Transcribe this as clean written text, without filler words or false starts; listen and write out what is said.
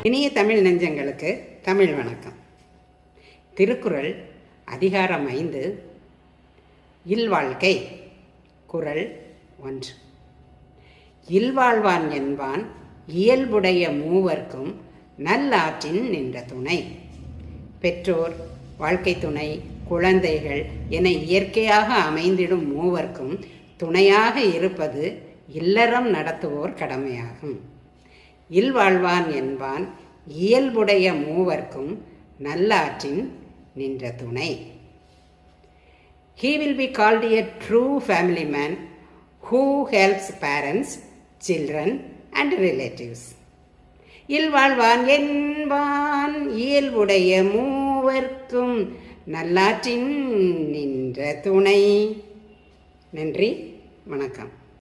இனிய தமிழ் நெஞ்சங்களுக்கு தமிழ் வணக்கம். திருக்குறள் அதிகாரம் 5 இல்வாழ்க்கை. குறள் 1. இல்வாழ்வான் என்பான் இயல்புடைய மூவர்க்கும் நல்லாற்றின் நின்ற துணை. பெற்றோர், வாழ்க்கை துணை, குழந்தைகள் என இயற்கையாக அமைந்திடும் மூவர்க்கும் துணையாக இருப்பது இல்லறம் நடத்துவோர் கடமையாகும். இல்வாழ்வான் என்பான் இயல்புடைய மூவர்க்கும் நல்லாற்றின் நின்ற துணை. He will be called a true family man who helps parents, children and relatives. இல்வாழ்வான் என்பான் இயல்புடைய மூவர்க்கும் நல்லாற்றின் நின்ற துணை. நன்றி, வணக்கம்.